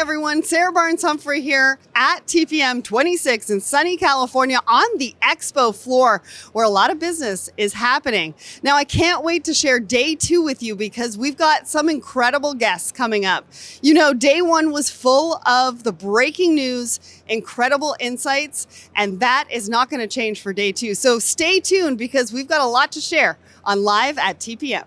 everyone. Sarah Barnes-Humphrey here at TPM 26 in sunny California on the expo floor where a lot of business is happening. Now, I can't wait to share day 2 with you because we've got some incredible guests coming up. You know, day 1 was full of the breaking news, incredible insights, and that is not going to change for day 2. So stay tuned because we've got a lot to share on Live at TPM.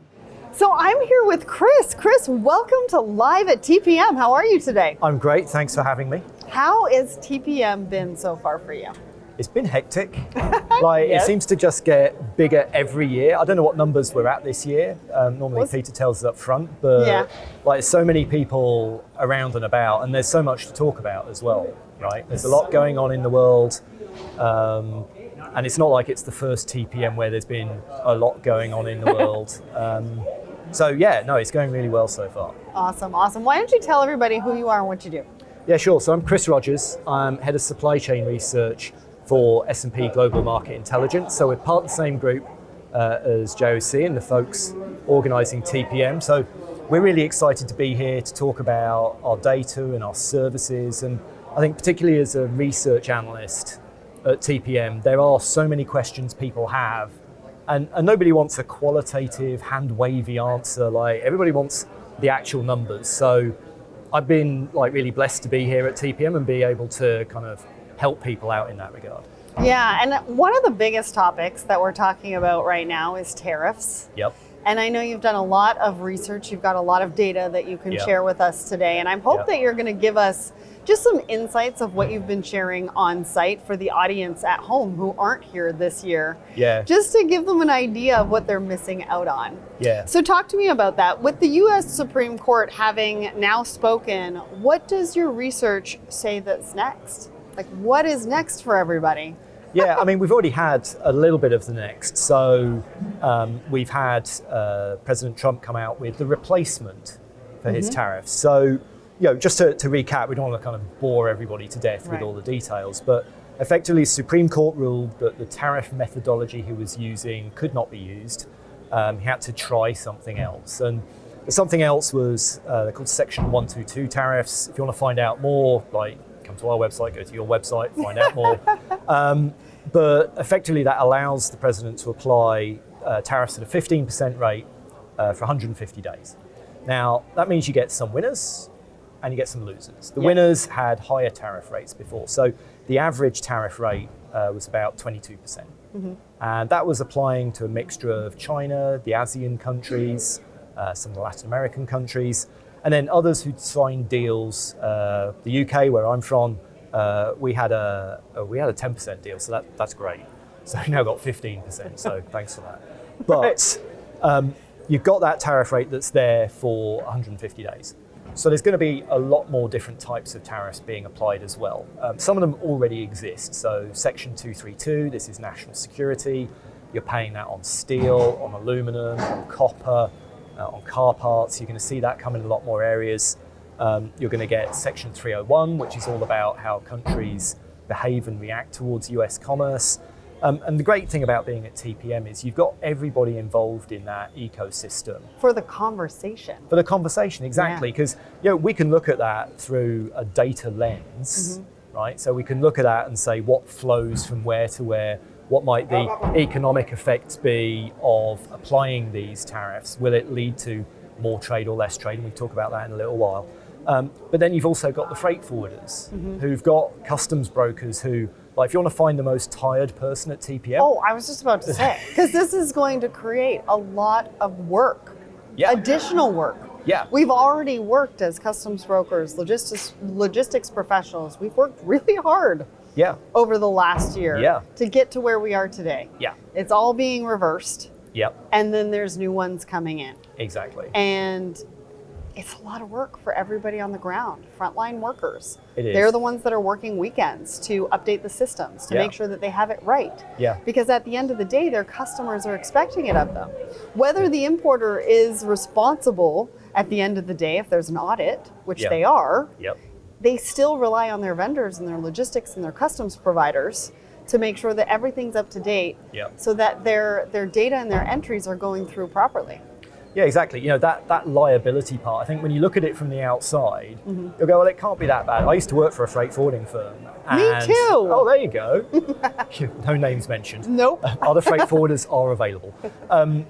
So I'm here with Chris. Chris, welcome to Live at TPM. How are you today? I'm great, thanks for having me. How has TPM been so far for you? It's been hectic. It seems to just get bigger every year. I don't know what numbers we're at this year. Normally Peter tells us up front, but there's so many people around and about, and there's so much to talk about as well, right? There's a lot going on in the world. And it's not like it's the first TPM where there's been a lot going on in the world. It's going really well so far. Awesome. Why don't you tell everybody who you are and what you do? Yeah, sure. So I'm Chris Rogers. I'm head of supply chain research for S&P Global Market Intelligence. So we're part of the same group as JOC and the folks organising TPM. So we're really excited to be here to talk about our data and our services. And I think particularly as a research analyst at TPM, there are so many questions people have. And nobody wants a qualitative, hand-wavy answer. Everybody wants the actual numbers. So I've been really blessed to be here at TPM and be able to kind of help people out in that regard. Yeah, and one of the biggest topics that we're talking about right now is tariffs. Yep. And I know you've done a lot of research. You've got a lot of data that you can share with us today. And I hope that you're going to give us just some insights of what you've been sharing on site for the audience at home who aren't here this year. Yeah. Just to give them an idea of what they're missing out on. Yeah. So talk to me about that. With the U.S. Supreme Court having now spoken, what does your research say that's next? What is next for everybody? Yeah, I mean, we've already had a little bit of the next. So we've had President Trump come out with the replacement for his tariffs. So, just to recap, we don't want to kind of bore everybody to death with all the details, but effectively, the Supreme Court ruled that the tariff methodology he was using could not be used. He had to try something else. And something else was they're called Section 122 tariffs. If you want to find out more, come to our website, go to your website, find out more. But effectively, that allows the president to apply tariffs at a 15% rate for 150 days. Now, that means you get some winners and you get some losers. The winners had higher tariff rates before. So the average tariff rate was about 22%. And that was applying to a mixture of China, the ASEAN countries, some of the Latin American countries, and then others who'd signed deals. The UK, where I'm from, we had a 10% deal, so that's great. So we now got 15%. So thanks for that. But you've got that tariff rate that's there for 150 days. So there's going to be a lot more different types of tariffs being applied as well. Some of them already exist. So Section 232, this is national security. You're paying that on steel, on aluminum, on copper, on car parts. You're going to see that come in a lot more areas. You're going to get Section 301, which is all about how countries behave and react towards US commerce. And the great thing about being at TPM is you've got everybody involved in that ecosystem. For the conversation. For the conversation, exactly. Because we can look at that through a data lens, right? So we can look at that and say what flows from where to where. What might the economic effects be of applying these tariffs? Will it lead to more trade or less trade? And we'll talk about that in a little while. But then you've also got the freight forwarders who've got customs brokers who, if you want to find the most tired person at TPM. Oh, I was just about to say, because this is going to create a lot of work, additional work. Yeah. We've already worked as customs brokers, logistics professionals. We've worked really hard over the last year to get to where we are today. Yeah. It's all being reversed. Yep. And then there's new ones coming in. Exactly. And it's a lot of work for everybody on the ground, frontline workers. It is. They're the ones that are working weekends to update the systems, to make sure that they have it right. Yeah. Because at the end of the day, their customers are expecting it of them. Whether the importer is responsible at the end of the day, if there's an audit, which they are, they still rely on their vendors and their logistics and their customs providers to make sure that everything's up to date so that their data and their entries are going through properly. Yeah, exactly. That liability part, I think when you look at it from the outside, you'll go, well, it can't be that bad. I used to work for a freight forwarding firm. Me too. Oh, there you go. No names mentioned. Nope. Other freight forwarders are available. And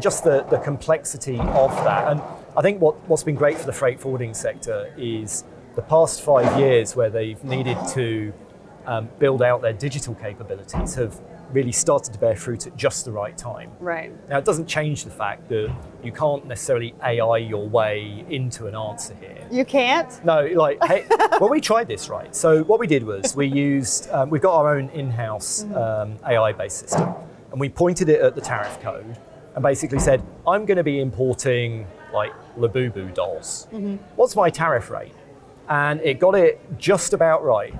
just the complexity of that. And I think what's been great for the freight forwarding sector is the past 5 years where they've needed to build out their digital capabilities have really started to bear fruit at just the right time. Right. Now, it doesn't change the fact that you can't necessarily AI your way into an answer here. You can't? No, hey, well, we tried this, right? So what we did was we used, we've got our own in-house AI-based system, and we pointed it at the tariff code and basically said, I'm going to be importing like Labubu dolls. What's my tariff rate? And it got it just about right.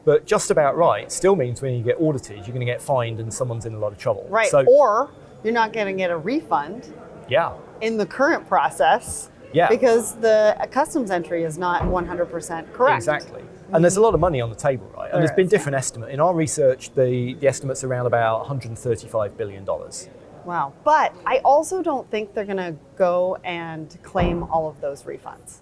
But just about right still means when you get audited, you're going to get fined and someone's in a lot of trouble. Right, So, or you're not going to get a refund yeah, in the current process Yeah. because the customs entry is not 100% correct. exactly. And there's a lot of money on the table, right? And there's been different estimates. In our research, the estimate's around about $135 billion. Wow. But I also don't think they're going to go and claim all of those refunds.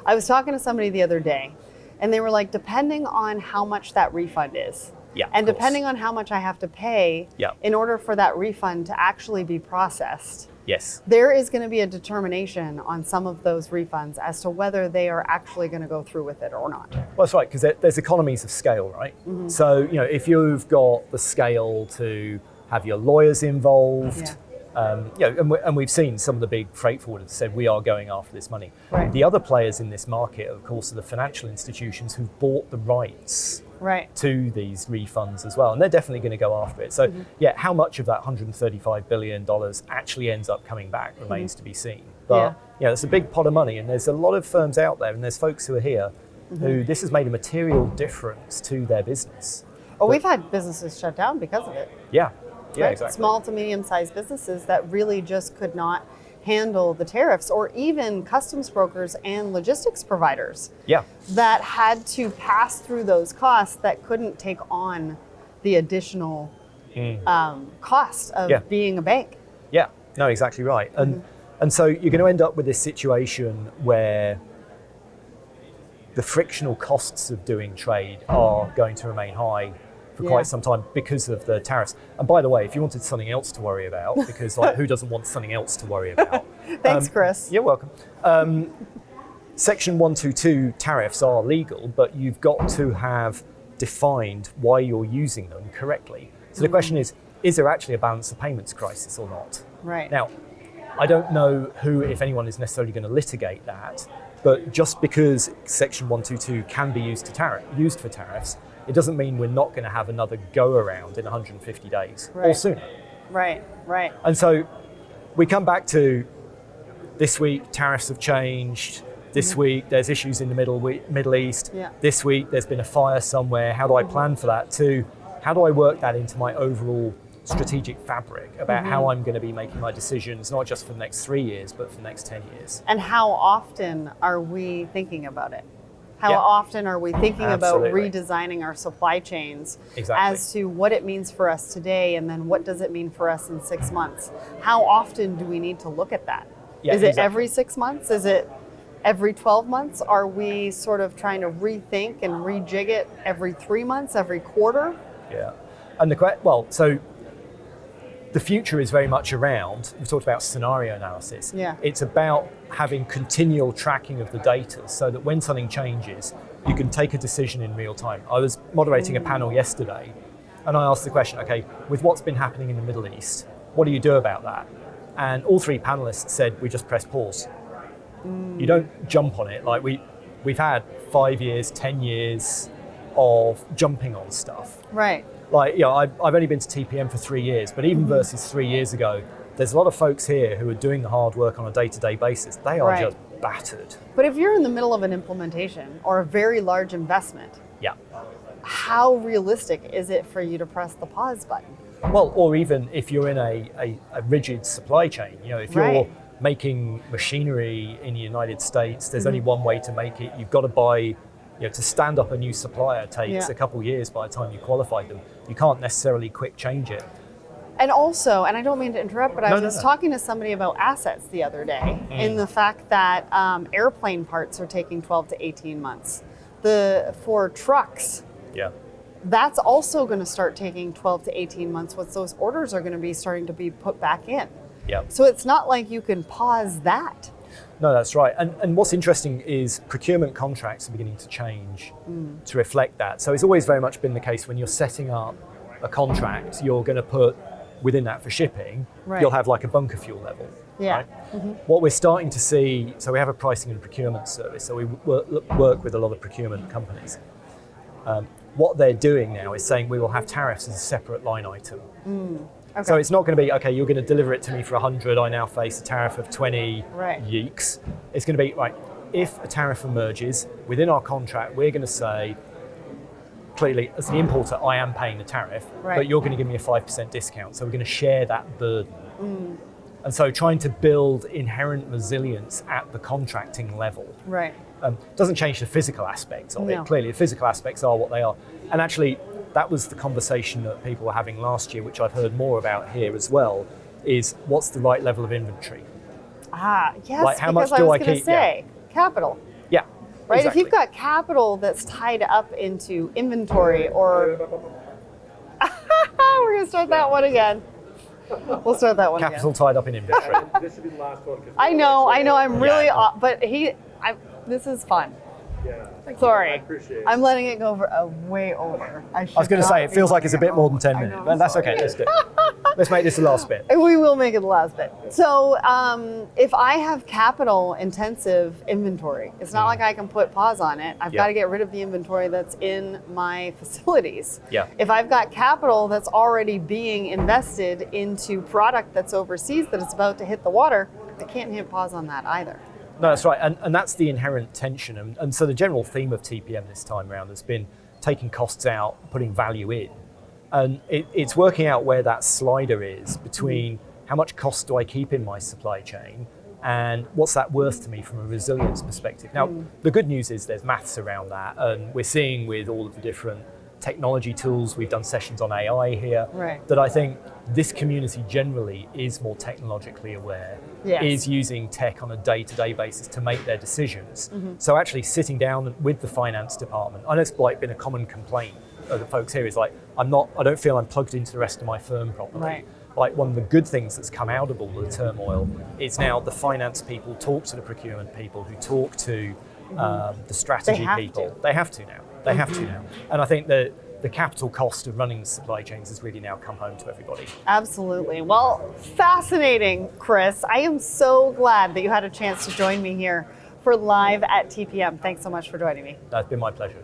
I was talking to somebody the other day, and they were like, depending on how much that refund is, Yeah, and of course. depending on how much I have to pay Yeah. in order for that refund to actually be processed, Yes. there is going to be a determination on some of those refunds as to whether they are actually going to go through with it or not. Well, that's right, because there's economies of scale, right? So, if you've got the scale to have your lawyers involved, and we've seen some of the big freight forwarders said we are going after this money. Right. The other players in this market, of course, are the financial institutions who've bought the rights Right. to these refunds as well, and they're definitely going to go after it. So, how much of that $135 billion actually ends up coming back remains to be seen. But it's a big pot of money, and there's a lot of firms out there, and there's folks who are here who this has made a material difference to their business. Oh, we've had businesses shut down because of it. Yeah, Right? exactly. Small to medium-sized businesses that really just could not handle the tariffs, or even customs brokers and logistics providers Yeah. that had to pass through those costs that couldn't take on the additional cost of being a bank. Yeah, no, exactly right. And so you're going to end up with this situation where the frictional costs of doing trade are going to remain high for quite some time because of the tariffs. And by the way, if you wanted something else to worry about, because who doesn't want something else to worry about? Thanks, Chris. You're welcome. Section 122 tariffs are legal, but you've got to have defined why you're using them correctly. So the question is there actually a balance of payments crisis or not? Right. Now, I don't know who, if anyone, is necessarily going to litigate that, but just because Section 122 can be used for tariffs, it doesn't mean we're not going to have another go-around in 150 days or sooner. Right. And so we come back to this week, tariffs have changed. This week, there's issues in the Middle East. Yeah. This week, there's been a fire somewhere. How do I plan for that? How do I work that into my overall strategic fabric about how I'm going to be making my decisions, not just for the next 3 years, but for the next 10 years? And how often are we thinking about it? How often are we thinking Absolutely. about redesigning our supply chains Exactly. as to what it means for us today, and then what does it mean for us in 6 months? How often do we need to look at that? Yeah, Is it exactly. every 6 months? Is it every 12 months? Are we sort of trying to rethink and rejig it every 3 months, every quarter? Yeah. And so the future is very much around, we talked about scenario analysis. Yeah. It's about having continual tracking of the data so that when something changes, you can take a decision in real time. I was moderating a panel yesterday and I asked the question, okay, with what's been happening in the Middle East, what do you do about that? And all three panelists said, we just press pause. You don't jump on it. Like we've had 5 years, 10 years of jumping on stuff. Right. I've only been to TPM for 3 years, but even versus 3 years ago, there's a lot of folks here who are doing the hard work on a day-to-day basis. They are just battered. But if you're in the middle of an implementation or a very large investment, how realistic is it for you to press the pause button? Well, or even if you're in a rigid supply chain, if you're making machinery in the United States, there's only one way to make it. You've got to buy, to stand up a new supplier takes a couple years by the time you qualify them. You can't necessarily quick change it. And also, and I don't mean to interrupt, but I No, was talking to somebody about assets the other day in the fact that airplane parts are taking 12 to 18 months. For trucks, Yeah. that's also going to start taking 12 to 18 months once those orders are going to be starting to be put back in. Yeah. So it's not like you can pause that. No, that's right. And what's interesting is procurement contracts are beginning to change to reflect that. So it's always very much been the case when you're setting up a contract, you're going to put within that for shipping, you'll have like a bunker fuel level. Yeah. Right? What we're starting to see, so we have a pricing and procurement service, so we work with a lot of procurement companies. What they're doing now is saying we will have tariffs as a separate line item. Okay. So it's not going to be, okay, you're going to deliver it to me for 100, I now face a tariff of 20 yeeks. It's going to be, right, if a tariff emerges within our contract, we're going to say, clearly, as the importer, I am paying the tariff, but you're going to give me a 5% discount. So we're going to share that burden. And so trying to build inherent resilience at the contracting level doesn't change the physical aspects of it. Clearly, the physical aspects are what they are. And actually, that was the conversation that people were having last year, which I've heard more about here as well, is what's the right level of inventory? Yes, like how much because do I I was going to keep? say, capital. Yeah. Right, exactly. if you've got capital that's tied up into inventory or... We're going to start that one again. We'll start that one Capital again. tied up in inventory. This should be the last one. I know, I'm really... But this is fun. Yeah. Sorry. I appreciate it. I'm letting it go way over. I was going to say, it feels like it's a bit more than 10 minutes, but that's okay, let's do it. Let's make this the last bit. We will make it the last bit. So if I have capital intensive inventory, it's not like I can put pause on it. I've got to get rid of the inventory that's in my facilities. Yeah. If I've got capital that's already being invested into product that's overseas that is about to hit the water, I can't hit pause on that either. No, that's right, and that's the inherent tension. And so the general theme of TPM this time around has been taking costs out, putting value in. And it's working out where that slider is between how much cost do I keep in my supply chain and what's that worth to me from a resilience perspective. Now, the good news is there's maths around that, and we're seeing with all of the different technology tools, we've done sessions on AI here, that I think this community generally is more technologically aware, is using tech on a day-to-day basis to make their decisions. So actually sitting down with the finance department, I know it's like been a common complaint of the folks here, is like, I don't feel I'm plugged into the rest of my firm properly. Like one of the good things that's come out of all the turmoil is now the finance people talk to the procurement people who talk to the strategy people. They have to now. They have to now. And I think that the capital cost of running the supply chains has really now come home to everybody. Absolutely. Well, fascinating, Chris. I am so glad that you had a chance to join me here for Live at TPM. Thanks so much for joining me. That's been my pleasure.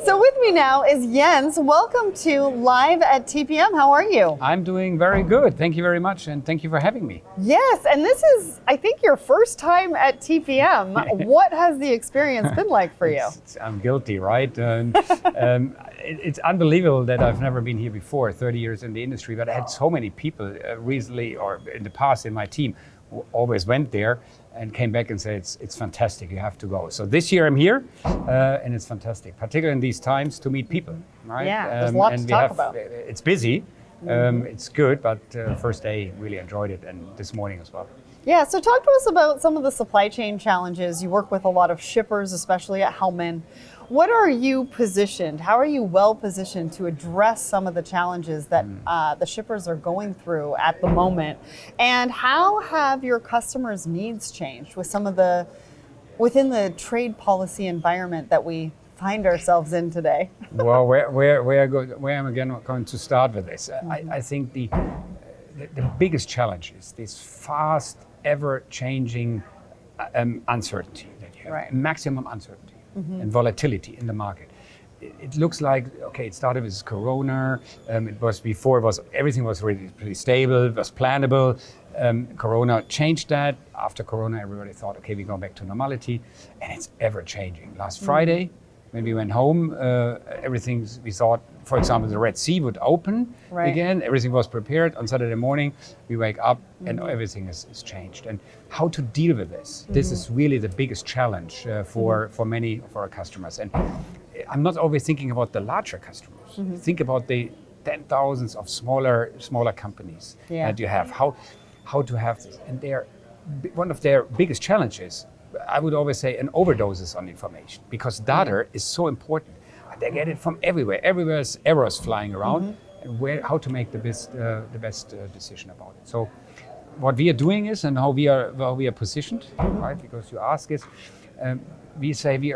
So with me now is Jens. Welcome to Live at TPM. How are you? I'm doing very good. Thank you very much, and thank you for having me. Yes, and this is, I think, your first time at TPM. What has the experience been like for you? I'm guilty, right? It's unbelievable that I've never been here before, 30 years in the industry, but I had so many people recently or in the past in my team who always went there and came back and said, it's fantastic, you have to go. So this year I'm here, and it's fantastic, particularly in these times, to meet people, right? Yeah, there's a lot to talk about. It's busy, it's good, but first day really enjoyed it, and this morning as well. Yeah, so talk to us about some of the supply chain challenges. You work with a lot of shippers, especially at Hellman. What are you positioned? How are you well positioned to address some of the challenges that the shippers are going through at the moment? And how have your customers' needs changed with some of within the trade policy environment that we find ourselves in today? Well, where am I going to start with this? I think the biggest challenge is this fast, ever-changing uncertainty that you have, maximum uncertainty. And volatility in the market. It looks like, okay, it started with Corona. Everything was really pretty stable, it was plannable. Corona changed that. After Corona, everybody thought, okay, we're going back to normality, and it's ever changing. Last Friday, when we went home, we thought, for example, the Red Sea would open again. Everything was prepared. On Saturday morning, we wake up and everything is changed. And how to deal with this? This is really the biggest challenge for many of our customers. And I'm not always thinking about the larger customers. Think about the 10,000s of smaller companies that you have. How to have this, and one of their biggest challenges, I would always say, an overdoses on information, because data is so important. They get it from everywhere. Everywhere's errors flying around, and how to make the best decision about it. So, what we are doing is, and how we are positioned, right? Because you ask is, we say we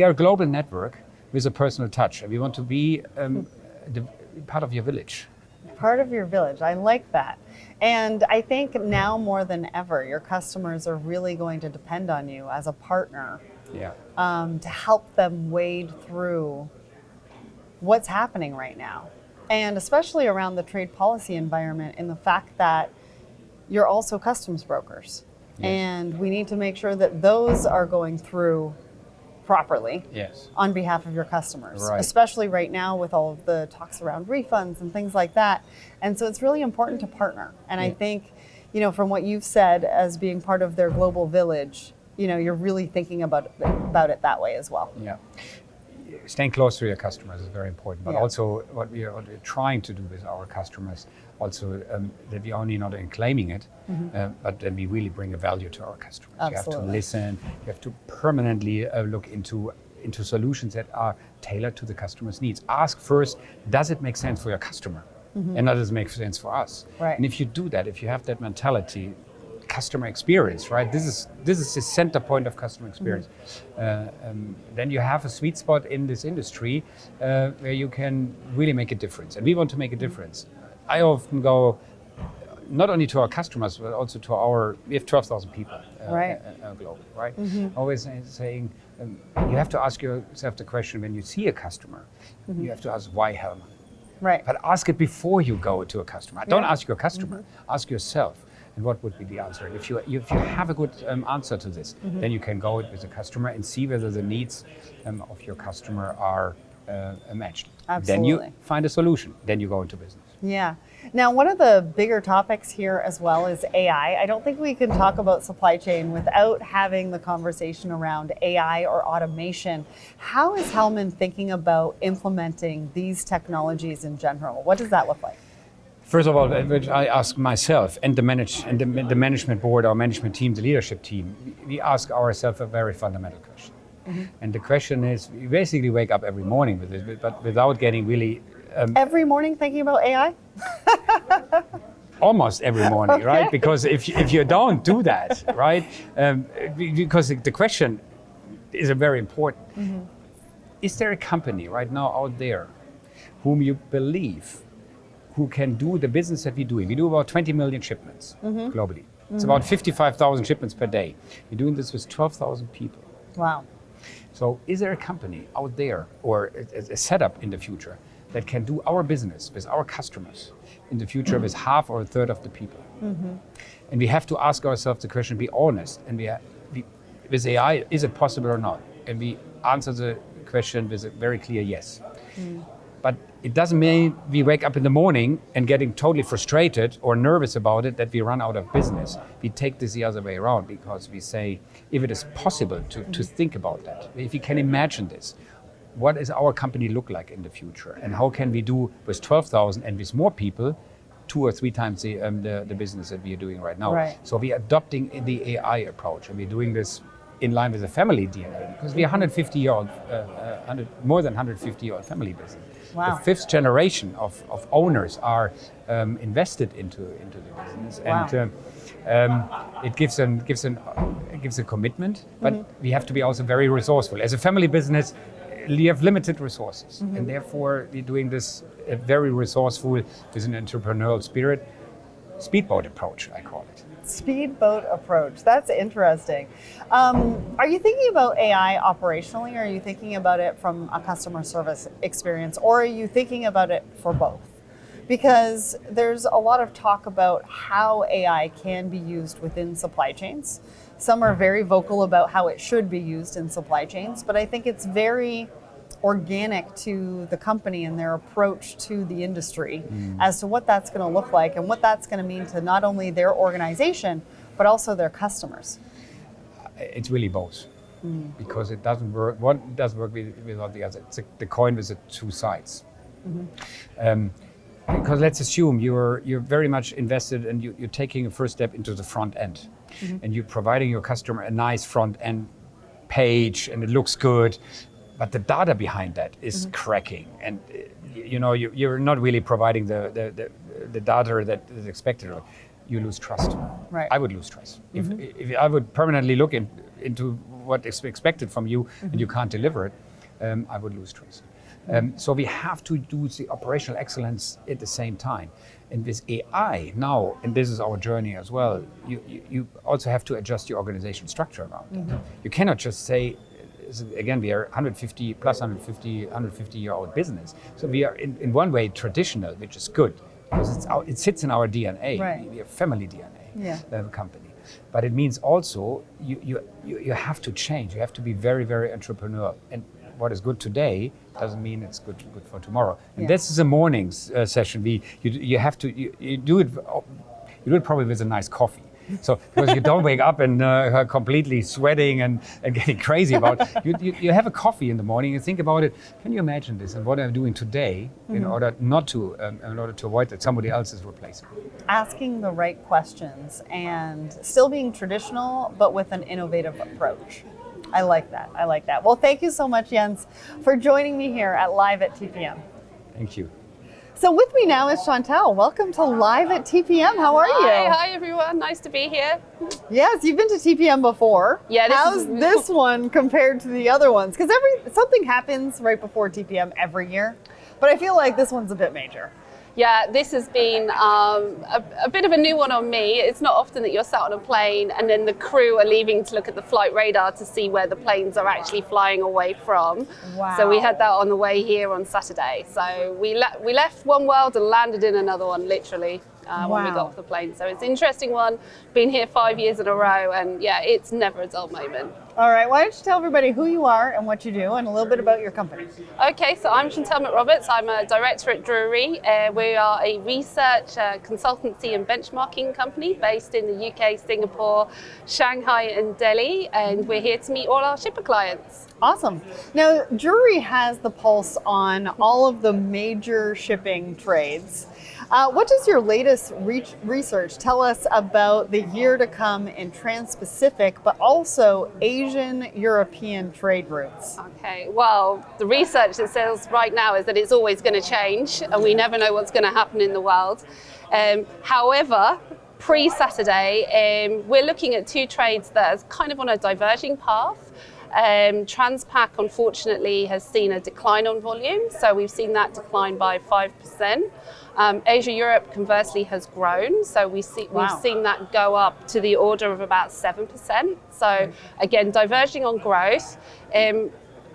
are a global network with a personal touch, and we want to be part of your village. Part of your village. I like that. And I think now more than ever, your customers are really going to depend on you as a partner to help them wade through what's happening right now. And especially around the trade policy environment, in the fact that you're also customs brokers. Yes. And we need to make sure that those are going through properly on behalf of your customers, especially right now with all of the talks around refunds and things like that. And so it's really important to partner. And I think, from what you've said as being part of their global village, you're really thinking about it that way as well. Yeah. Staying close to your customers is very important, but also what we're trying to do with our customers, also that we only not in claiming it, but that we really bring a value to our customers. Absolutely. You have to listen, you have to permanently look into solutions that are tailored to the customer's needs. Ask first, does it make sense for your customer? And does it make sense for us? Right. And if you do that, if you have that mentality, customer experience, right? This is the center point of customer experience. Then you have a sweet spot in this industry where you can really make a difference. And we want to make a difference. I often go not only to our customers, but also to we have 12,000 people globally, right? Always saying, you have to ask yourself the question when you see a customer, you have to ask, why Hellman? Right. But ask it before you go to a customer. Don't ask your customer, ask yourself. And what would be the answer? If you have a good answer to this, then you can go with the customer and see whether the needs of your customer are matched. Absolutely. Then you find a solution. Then you go into business. Yeah. Now, one of the bigger topics here as well is AI. I don't think we can talk about supply chain without having the conversation around AI or automation. How is Hellman thinking about implementing these technologies in general? What does that look like? First of all, which I ask myself and the management board, our management team, the leadership team, we ask ourselves a very fundamental question. And the question is, we basically wake up every morning with it, but without getting really... every morning thinking about AI? Almost every morning, right? Because if you don't do that, right? Because the question is very important. Is there a company right now out there whom you believe who can do the business that we're doing? We do about 20 million shipments globally. It's about 55,000 shipments per day. We're doing this with 12,000 people. Wow. So is there a company out there or a setup in the future that can do our business with our customers in the future with half or a third of the people? And we have to ask ourselves the question, be honest, and with AI, is it possible or not? And we answer the question with a very clear yes. But it doesn't mean we wake up in the morning and getting totally frustrated or nervous about it that we run out of business. We take this the other way around, because we say, if it is possible to think about that, if we can imagine this, what does our company look like in the future? And how can we do with 12,000 and with more people 2 or 3 times the business that we are doing right now? Right. So we are adopting the AI approach, and we're doing this in line with the family DNA, because we are 150-year-old, more than 150-year-old family business. Wow. The 5th generation of owners are invested into the business, and it gives a commitment. But we have to be also very resourceful. As a family business, we have limited resources, and therefore we're doing this very resourceful with an entrepreneurial spirit. Speedboat approach, I call it. Speedboat approach. That's interesting. Are you thinking about AI operationally, or are you thinking about it from a customer service experience, or are you thinking about it for both? Because there's a lot of talk about how AI can be used within supply chains. Some are very vocal about how it should be used in supply chains, but I think it's very organic to the company and their approach to the industry as to what that's going to look like and what that's going to mean to not only their organization, but also their customers. It's really both, because it doesn't work. One doesn't work without the other. It's the coin with the 2 sides. Because let's assume you're very much invested and you're taking a first step into the front end, and you're providing your customer a nice front end page and it looks good, but the data behind that is cracking, and you're not really providing the data that is expected. You lose trust. Right. I would lose trust. If I would permanently look into what is expected from you and you can't deliver it, I would lose trust. So we have to do the operational excellence at the same time. And with AI now, and this is our journey as well, you also have to adjust your organization structure around that. You cannot just say, again, we are 150-year-old business. So we are in one way traditional, which is good, because it sits in our DNA. Right. We have family DNA company. But it means also you have to change. You have to be very, very entrepreneurial. And what is good today doesn't mean it's good for tomorrow. And this is a morning session. You have to you do it probably with a nice coffee. So because you don't wake up and completely sweating and getting crazy about it. You have a coffee in the morning. You think about it. Can you imagine this and what I'm doing today in order to avoid that somebody else is replacing? Asking the right questions and still being traditional, but with an innovative approach. I like that. Well, thank you so much, Jens, for joining me here at Live at TPM. Thank you. So with me now is Chantal. Welcome to Live at TPM. How are you? Hi everyone. Nice to be here. Yes, you've been to TPM before. Yeah. How's this one compared to the other ones? Because something happens right before TPM every year, but I feel like this one's a bit major. Yeah, this has been a bit of a new one on me. It's not often that you're sat on a plane and then the crew are leaving to look at the flight radar to see where the planes are actually flying away from. Wow. So we had that on the way here on Saturday. So we left one world and landed in another one, literally, when we got off the plane. So it's an interesting one. Been here 5 years in a row, and yeah, it's never a dull moment. All right, why don't you tell everybody who you are and what you do and a little bit about your company. Okay, so I'm Chantal McRoberts. I'm a director at Drury. We are a research, consultancy and benchmarking company based in the UK, Singapore, Shanghai and Delhi, and we're here to meet all our shipper clients. Awesome. Now, Drury has the pulse on all of the major shipping trades. What does your latest research tell us about the year to come in Trans-Pacific, but also Asian-European trade routes? Okay, well, the research that says right now is that it's always going to change, and we never know what's going to happen in the world. However, pre-Saturday, we're looking at two trades that are kind of on a diverging path. Transpac, unfortunately, has seen a decline on volume, so we've seen that decline by 5%. Asia-Europe, conversely, has grown, so we've seen that go up to the order of about 7%. So again, diverging on growth.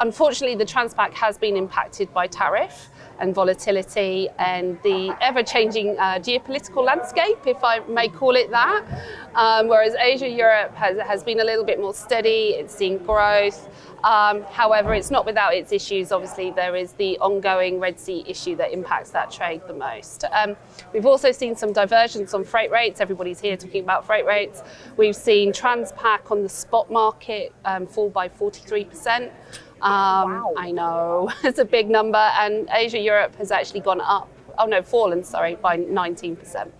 Unfortunately, the Transpac has been impacted by tariff and volatility and the ever-changing geopolitical landscape, if I may call it that. Whereas Asia-Europe has been a little bit more steady, it's seen growth. However, it's not without its issues. Obviously, there is the ongoing Red Sea issue that impacts that trade the most. We've also seen some divergence on freight rates. Everybody's here talking about freight rates. We've seen Transpac on the spot market fall by 43%. Wow. I know, it's a big number, and Asia-Europe has actually fallen, by 19%.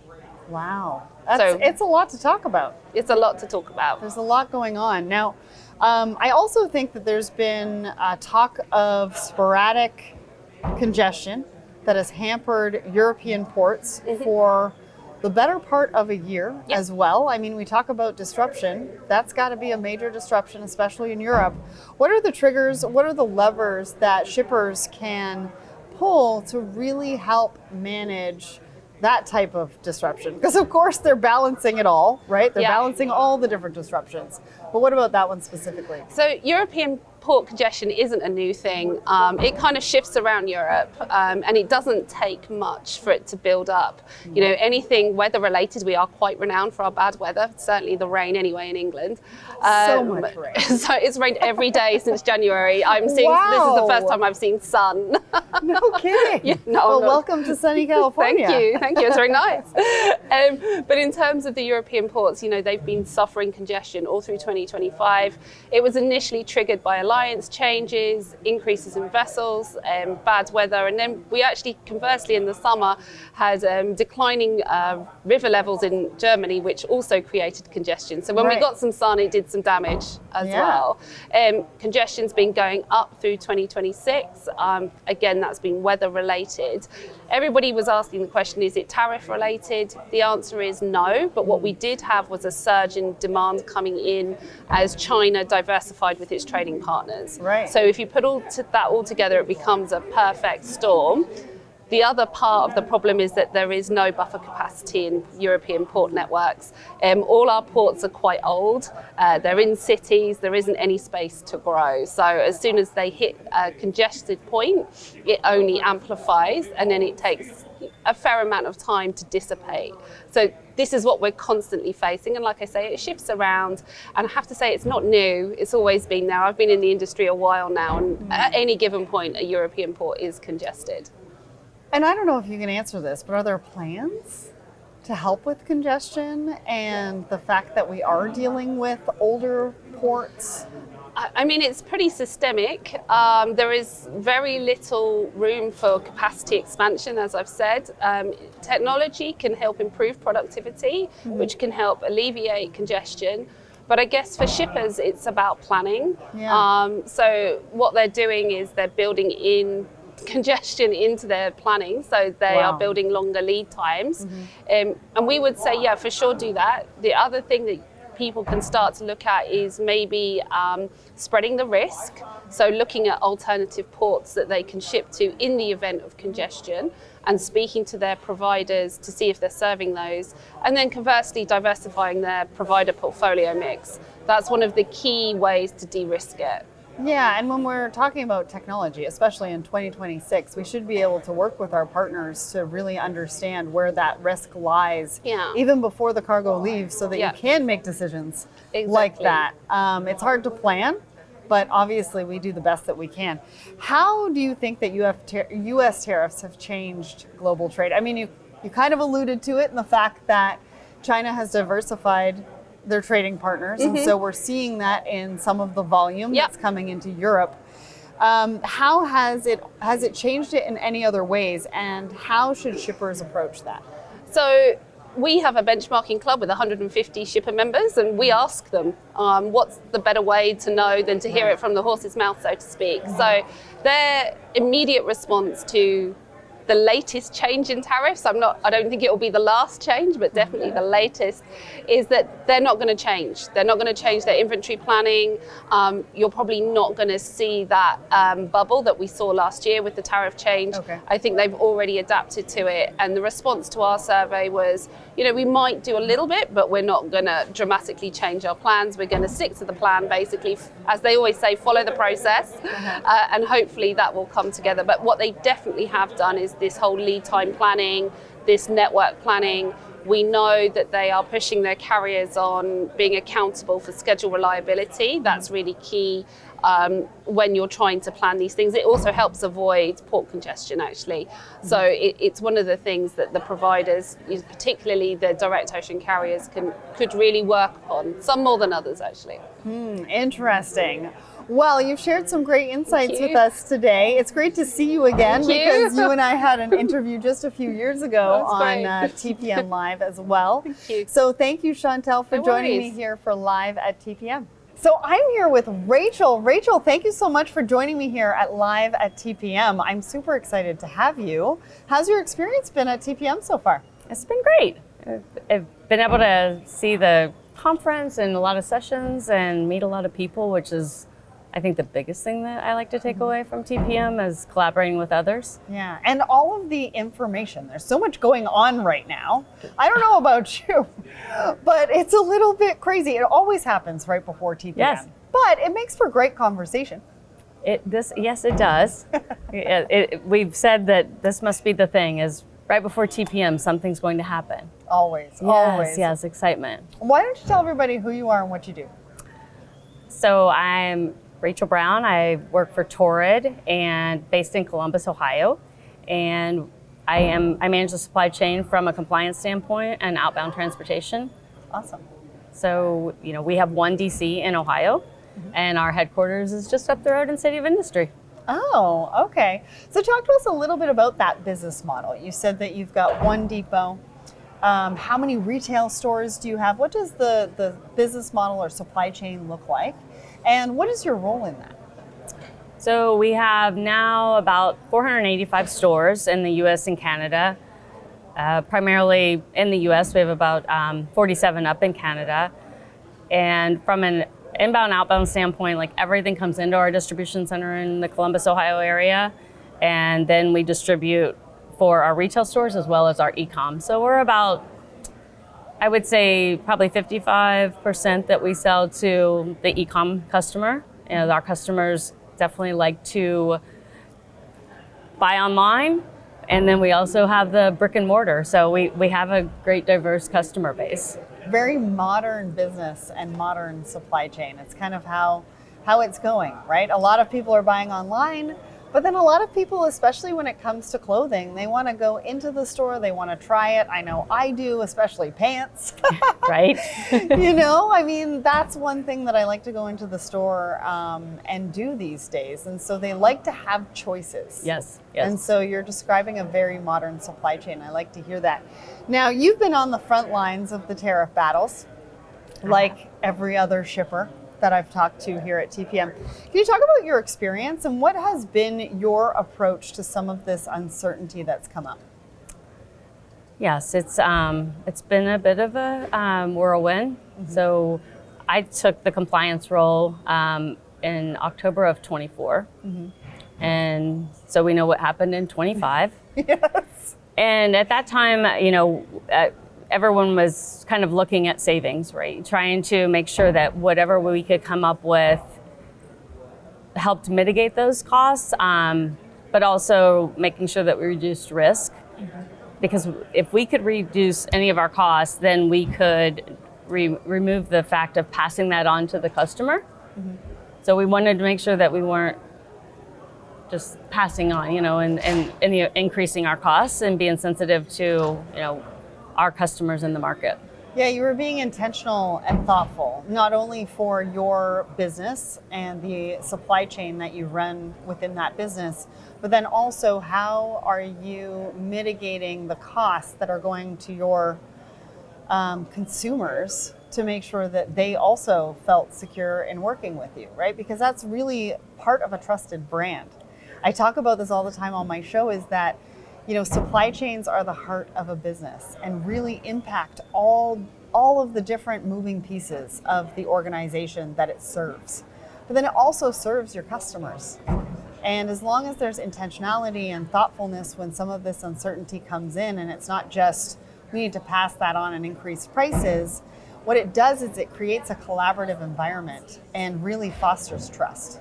Wow. It's a lot to talk about. It's a lot to talk about. There's a lot going on. Now, I also think that there's been talk of sporadic congestion that has hampered European ports for the better part of a year as well. I mean, we talk about disruption. That's got to be a major disruption, especially in Europe. What are the triggers? What are the levers that shippers can pull to really help manage that type of disruption? Because of course they're balancing it all, right? They're balancing all the different disruptions. But what about that one specifically? So European port congestion isn't a new thing. It kind of shifts around Europe, and it doesn't take much for it to build up. You know, anything weather related, we are quite renowned for our bad weather, certainly the rain anyway in England. So much rain. So it's rained every day since January. This is the first time I've seen sun. No kidding. Welcome to sunny California. Thank you, it's very nice. But in terms of the European ports, you know, they've been suffering congestion all through 2020 2025. It was initially triggered by alliance changes, increases in vessels, bad weather, and then we actually conversely in the summer had declining river levels in Germany, which also created congestion. So when we got some sun, it did some damage as well. Congestion's been going up through 2026. Again, that's been weather related. Everybody was asking the question, is it tariff related? The answer is no, but what we did have was a surge in demand coming in as China diversified with its trading partners. So if you put that all together, it becomes a perfect storm. The other part of the problem is that there is no buffer capacity in European port networks. All our ports are quite old. They're in cities. There isn't any space to grow. So as soon as they hit a congested point, it only amplifies, and then it takes a fair amount of time to dissipate. So this is what we're constantly facing. And like I say, it shifts around. And I have to say, it's not new. It's always been there. I've been in the industry a while now, and at any given point, a European port is congested. And I don't know if you can answer this, but are there plans to help with congestion and the fact that we are dealing with older ports? I mean, it's pretty systemic. There is very little room for capacity expansion, as I've said. Technology can help improve productivity, which can help alleviate congestion. But I guess for shippers, it's about planning. So what they're doing is they're building in congestion into their planning, so they are building longer lead times. And we would say, yeah, for sure do that. The other thing that people can start to look at is maybe spreading the risk, so looking at alternative ports that they can ship to in the event of congestion, and speaking to their providers to see if they're serving those, and then conversely diversifying their provider portfolio mix. That's one of the key ways to de-risk it. Yeah, and when we're talking about technology, especially in 2026, we should be able to work with our partners to really understand where that risk lies, even before the cargo leaves, so that you can make decisions like that. It's hard to plan, but obviously we do the best that we can. How do you think that U.S. tariffs have changed global trade? I mean, you kind of alluded to it in the fact that China has diversified their trading partners, and so we're seeing that in some of the volume that's coming into Europe. How has it changed it in any other ways, and how should shippers approach that? So we have a benchmarking club with 150 shipper members, and we ask them what's the better way to know than to hear it from the horse's mouth, so to speak. So their immediate response to the latest change in tariffs, I don't think it will be the last change, but definitely the latest, is that they're not going to change. They're not going to change their inventory planning. You're probably not going to see that bubble that we saw last year with the tariff change. I think they've already adapted to it. And the response to our survey was, we might do a little bit, but we're not going to dramatically change our plans. We're going to stick to the plan, basically, as they always say, follow the process, and hopefully that will come together. But what they definitely have done is this whole lead time planning, this network planning. We know that they are pushing their carriers on being accountable for schedule reliability. That's really key when you're trying to plan these things. It also helps avoid port congestion, actually. So it's one of the things that the providers, particularly the direct ocean carriers, could really work upon, some more than others, actually. Interesting. Well, you've shared some great insights with us today. It's great to see you again, because you and I had an interview just a few years ago on TPM Live as well. Thank you. So thank you, Chantel, for joining me here for Live at TPM. So I'm here with Rachel. Rachel, thank you so much for joining me here at Live at TPM. I'm super excited to have you. How's your experience been at TPM so far? It's been great. I've been able to see the conference and a lot of sessions and meet a lot of people, which is, I think, the biggest thing that I like to take away from TPM is collaborating with others. Yeah, and all of the information. There's so much going on right now. I don't know about you, but it's a little bit crazy. It always happens right before TPM. Yes. But it makes for great conversation. Yes, it does. We've said that this must be the thing, is right before TPM, something's going to happen. Always, yes, always. Yes, excitement. Why don't you tell everybody who you are and what you do? So I'm Rachel Brown. I work for Torrid and based in Columbus, Ohio. And I manage the supply chain from a compliance standpoint and outbound transportation. Awesome. So, we have one DC in Ohio, and our headquarters is just up the road in City of Industry. Oh, okay. So talk to us a little bit about that business model. You said that you've got one depot. How many retail stores do you have? What does the business model or supply chain look like? And what is your role in that? So we have now about 485 stores in the US and Canada. Primarily in the US, we have about 47 up in Canada. And from an inbound, outbound standpoint, like everything comes into our distribution center in the Columbus, Ohio area. And then we distribute for our retail stores as well as our e-com. So we're about, I would say probably 55% that we sell to the e-com customer. And our customers definitely like to buy online. And then we also have the brick and mortar. So we have a great diverse customer base. Very modern business and modern supply chain. It's kind of how it's going, right? A lot of people are buying online, but then a lot of people, especially when it comes to clothing, they want to go into the store, they want to try it. I know I do, especially pants. Right? I mean, that's one thing that I like to go into the store and do these days. And so they like to have choices. Yes. And so you're describing a very modern supply chain. I like to hear that. Now, you've been on the front lines of the tariff battles, like every other shipper that I've talked to here at TPM. Can you talk about your experience and what has been your approach to some of this uncertainty that's come up? Yes, it's been a bit of a whirlwind. Mm-hmm. So I took the compliance role in October of 24. Mm-hmm. And so we know what happened in 25. Yes. And at that time, everyone was kind of looking at savings, right? Trying to make sure that whatever we could come up with helped mitigate those costs, but also making sure that we reduced risk. Mm-hmm. Because if we could reduce any of our costs, then we could remove the fact of passing that on to the customer. Mm-hmm. So we wanted to make sure that we weren't just passing on, and increasing our costs and being sensitive to, our customers in the market. Yeah, you were being intentional and thoughtful, not only for your business and the supply chain that you run within that business, but then also how are you mitigating the costs that are going to your consumers to make sure that they also felt secure in working with you, right? Because that's really part of a trusted brand. I talk about this all the time on my show, is that supply chains are the heart of a business and really impact all of the different moving pieces of the organization that it serves. But then it also serves your customers. And as long as there's intentionality and thoughtfulness when some of this uncertainty comes in, and it's not just we need to pass that on and increase prices, what it does is it creates a collaborative environment and really fosters trust.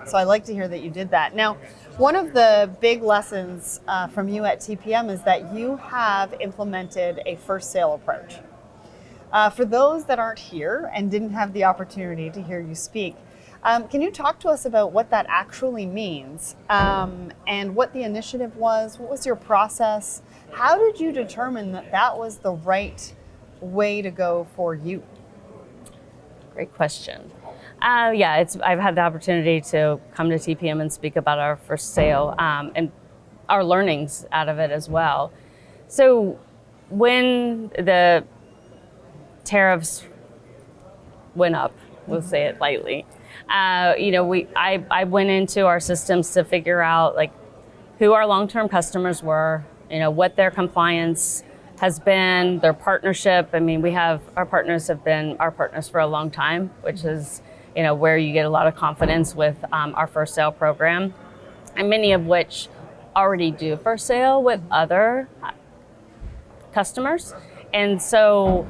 So I like to hear that you did that. Now, one of the big lessons from you at TPM is that you have implemented a first sale approach. For those that aren't here and didn't have the opportunity to hear you speak, can you talk to us about what that actually means and what the initiative was? What was your process? How did you determine that that was the right way to go for you? Great question. I've had the opportunity to come to TPM and speak about our first sale and our learnings out of it as well. So when the tariffs went up, we'll say it lightly, I went into our systems to figure out who our long-term customers were, what their compliance has been, their partnership. I mean, our partners have been our partners for a long time, which is where you get a lot of confidence with our first sale program, and many of which already do first sale with other customers. And so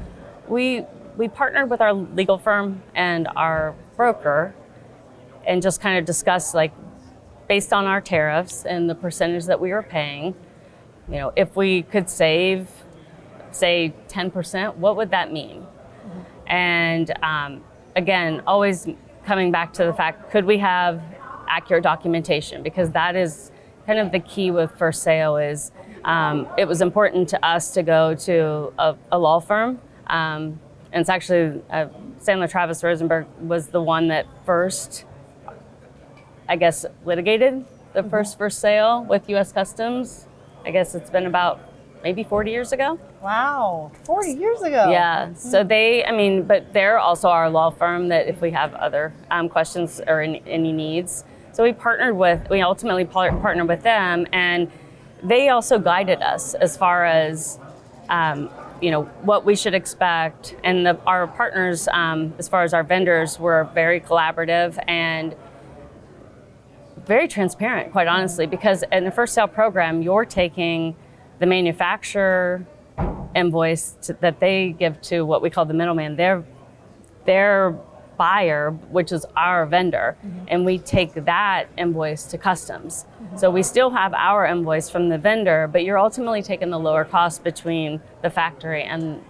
we partnered with our legal firm and our broker and just kind of discussed, based on our tariffs and the percentage that we were paying, if we could save, say, 10%, what would that mean? Mm-hmm. And again, always coming back to the fact, could we have accurate documentation? Because that is kind of the key with first sale is it was important to us to go to a law firm and And it's actually, Sandler Travis Rosenberg was the one that first, I guess, litigated the first sale with U.S. Customs. I guess it's been about maybe 40 years ago. Wow, 40 years ago. Yeah, so but they're also our law firm that if we have other questions or any needs. So we ultimately partnered with them, and they also guided us as far as, what we should expect. And our partners, as far as our vendors, were very collaborative and very transparent, quite honestly, because in the first sale program, you're taking the manufacturer invoice that they give to what we call the middleman, their buyer, which is our vendor, and we take that invoice to customs. So we still have our invoice from the vendor, but you're ultimately taking the lower cost between the factory and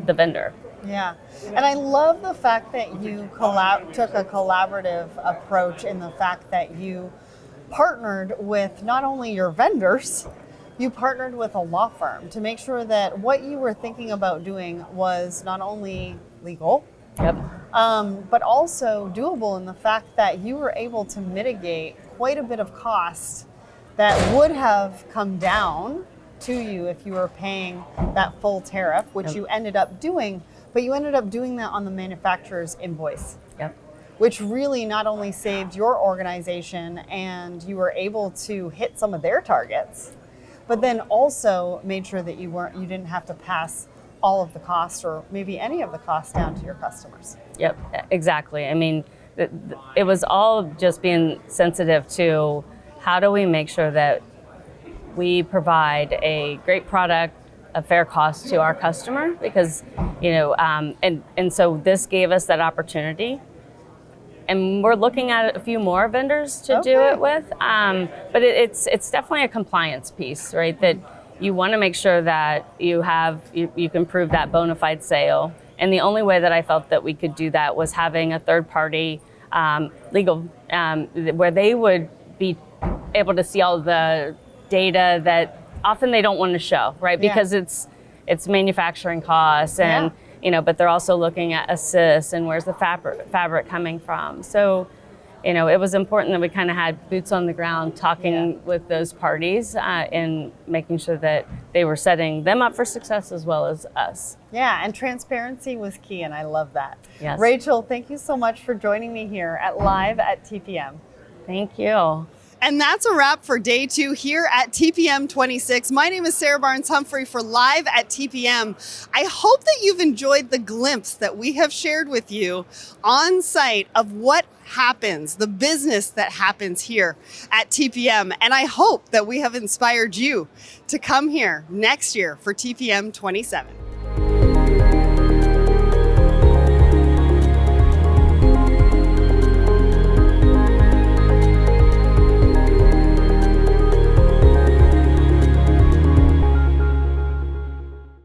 the vendor. Yeah, and I love the fact that you took a collaborative approach in the fact that you partnered with not only your vendors, you partnered with a law firm to make sure that what you were thinking about doing was not only legal, but also doable in the fact that you were able to mitigate quite a bit of cost that would have come down to you if you were paying that full tariff, which you ended up doing, but you ended up doing that on the manufacturer's invoice. Which really not only saved your organization and you were able to hit some of their targets, but then also made sure that you didn't have to pass all of the cost or maybe any of the cost down to your customers. Yep, exactly. I mean, it was all just being sensitive to how do we make sure that we provide a great product, a fair cost to our customer, because, and so this gave us that opportunity. And we're looking at a few more vendors to do it with, but it's definitely a compliance piece, right? That you want to make sure that you can prove that bona fide sale. And the only way that I felt that we could do that was having a third party legal, where they would be able to see all the data that often they don't want to show, right? Because it's manufacturing costs and. But they're also looking at assists and where's the fabric coming from. So, it was important that we kind of had boots on the ground talking with those parties and making sure that they were setting them up for success as well as us. Yeah, and transparency was key, and I love that. Yes. Rachel, thank you so much for joining me here live at TPM. Thank you. And that's a wrap for day 2 here at TPM 26. My name is Sarah Barnes-Humphrey for Live at TPM. I hope that you've enjoyed the glimpse that we have shared with you on site of what happens, the business that happens here at TPM. And I hope that we have inspired you to come here next year for TPM 27.